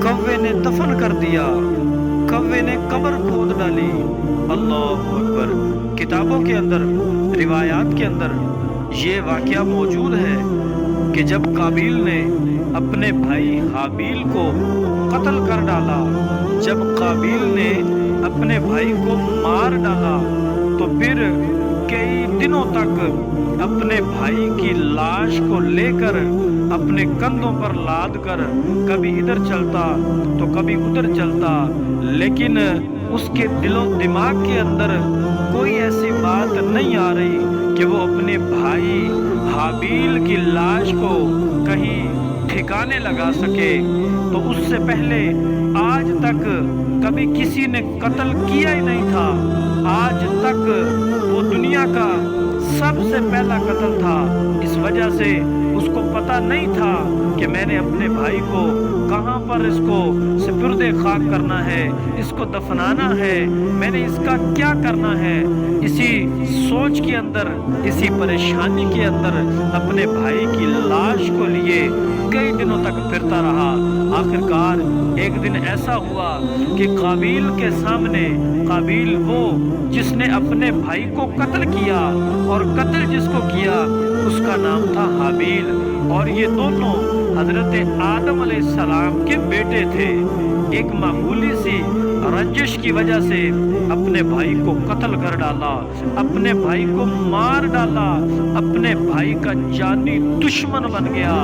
कौवे ने दफन कर दिया, कौवे ने कब्र खोद डाली। अल्लाह अकबर। किताबों के अंदर, रिवायात के अंदर ये वाकया मौजूद है कि जब काबिल ने अपने भाई हाबिल को कत्ल कर डाला, जब काबिल ने अपने भाई को मार डाला, तो फिर कई दिनों तक अपने भाई की लाश को लेकर अपने कंधों पर लाद कर कभी इधर चलता तो कभी उधर चलता, लेकिन उसके दिलो दिमाग के अंदर कोई ऐसी बात नहीं आ रही कि वो अपने भाई हाबिल की लाश को कहीं ठिकाने लगा सके। तो उससे पहले आज तक कभी किसी ने कत्ल किया ही नहीं था। आज तक वो दुनिया का सबसे पहला कत्ल था। इस वजह से उसको पता नहीं था कि मैंने अपने भाई को कहाँ पर इसको सुपुर्दे खाक करना है, इसको दफनाना है, मैंने इसका क्या करना है। इसी सोच के अंदर, इसी परेशानी के अंदर अपने भाई की लाश को लिए कई दिनों तक फिरता रहा। आखिरकार एक दिन ऐसा हुआ कि काबिल के सामने, काबिल वो जिसने अपने भाई को कत्ल किया, और कत्ल जिसको किया उसका नाम था हाबिल, और ये दोनों हजरत आदम अलैहिस्सलाम के बेटे थे। एक मामूली सी रंजिश की वजह से अपने भाई को कत्ल कर डाला, अपने भाई को मार डाला, अपने भाई का जानी दुश्मन बन गया,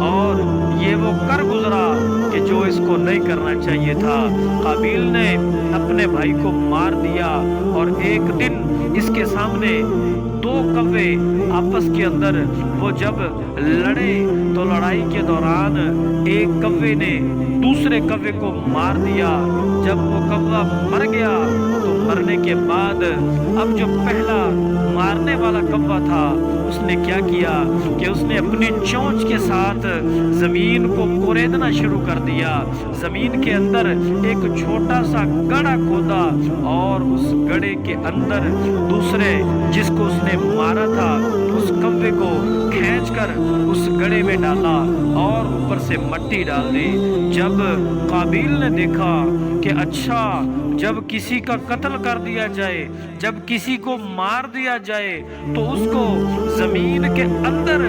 और ये वो कर गुजरा कि जो इसको नहीं करना चाहिए था। काबिल ने अपने भाई को मार दिया, और एक दिन इसके सामने दो कौवे आपस के अंदर वो जब लड़े, तो लड़ाई के दौरान एक कौवे ने दूसरे कौवे को मार दिया। जब वो कौवा मर गया तो मरने के बाद अब जो पहला मारने वाला कौवा था, उसने क्या किया कि उसने अपनी चोंच के साथ जमीन को कुरेदना शुरू कर दिया। जमीन के अंदर एक छोटा सा गड्ढा खोदा, और उस गड्ढे के अंदर दूसरे जिसको उसने मारा था उस कौवे को खींचकर उस गड्ढे में डाला और ऊपर से मिट्टी डाल दी। जब काबिल ने देखा कि अच्छा, जब किसी का कत्ल कर दिया जाए, जब किसी को मार दिया जाए, तो उसको जमीन के अंदर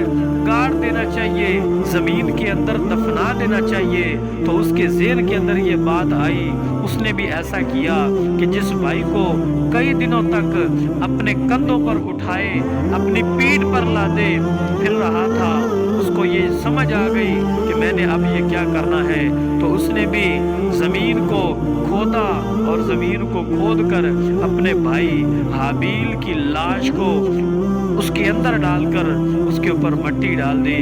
गाड़ देना चाहिए, जमीन के अंदर दफना देना चाहिए। तो उसके ज़हन के अंदर ये बात आई। उसने भी ऐसा किया कि जिस भाई को कई दिनों तक अपने कंधों पर उठाए, अपनी पीठ पर लादे फिर रहा था, उसको ये समझ आ गई कि मैंने अब ये क्या करना है। तो उसने भी ज़मीन को खोदा, और ज़मीन को खोदकर अपने भाई हाबिल की लाश को उसके अंदर डालकर उसके ऊपर मिट्टी डाल दी।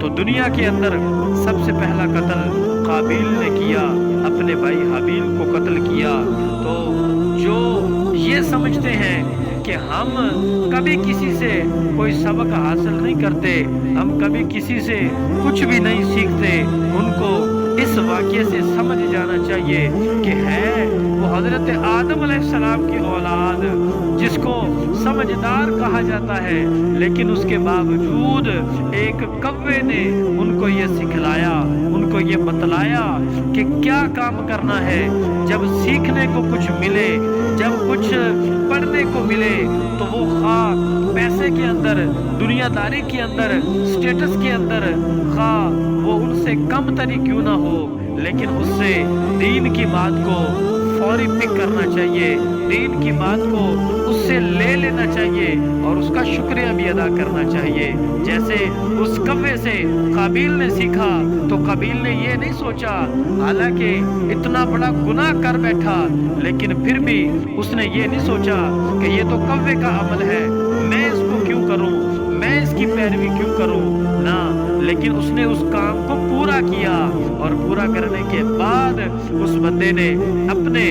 तो दुनिया के अंदर सबसे पहला कत्ल काबिल ने किया, अपने भाई हाबिल को कत्ल किया। तो जो ये समझते हैं कि हम कभी किसी से कोई सबक हासिल नहीं करते, हम कभी किसी से कुछ भी नहीं सीखते, उनको इस वाक़ये से समझ जाना चाहिए कि है वो हज़रत आदम अलैहिस्सलाम की औलाद, जिसको समझदार कहा जाता है, लेकिन उसके बावजूद एक कौवे ने उनको ये सिखलाया, उनको ये बतलाया कि क्या काम करना है। जब सीखने को कुछ मिले, जब कुछ पढ़ने को मिले, तो वो खा पैसे के अंदर, दुनियादारी के अंदर, स्टेटस के अंदर, खा वो उनसे कम तरी क्यों ना हो, लेकिन उससे दीन की बात को फौरी पिक करना चाहिए, दीन की बात को उससे ले लेना चाहिए, और उसका शुक्रिया भी अदा करना चाहिए। जैसे उस कौवे से काबिल ने सीखा, तो काबिल ने ये नहीं सोचा, हालांकि इतना बड़ा गुनाह कर बैठा, लेकिन फिर भी उसने ये नहीं सोचा कि ये तो कौवे का अमल है, मैं इसको क्यों करूं, मैं इसकी पैरवी क्यों करूं ना, लेकिन उसने उस काम को पूरा किया, और पूरा करने के बाद उस बंदे ने अपने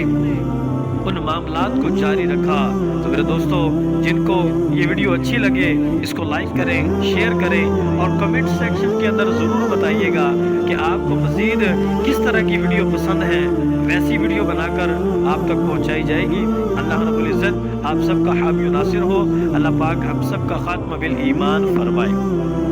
उन मामलात को जारी रखा। तो मेरे दोस्तों, जिनको ये वीडियो अच्छी लगे इसको लाइक करें, शेयर करें, और कमेंट सेक्शन के अंदर ज़रूर बताइएगा कि आपको मज़ीद किस तरह की वीडियो पसंद है। वैसी वीडियो बनाकर आप तक पहुंचाई जाएगी। अल्लाह रब्बुल इज़्ज़त आप सबका हामी नासिर हो। अल्लाह पाक हम सबका खात्मा बिल ईमान फरमाए।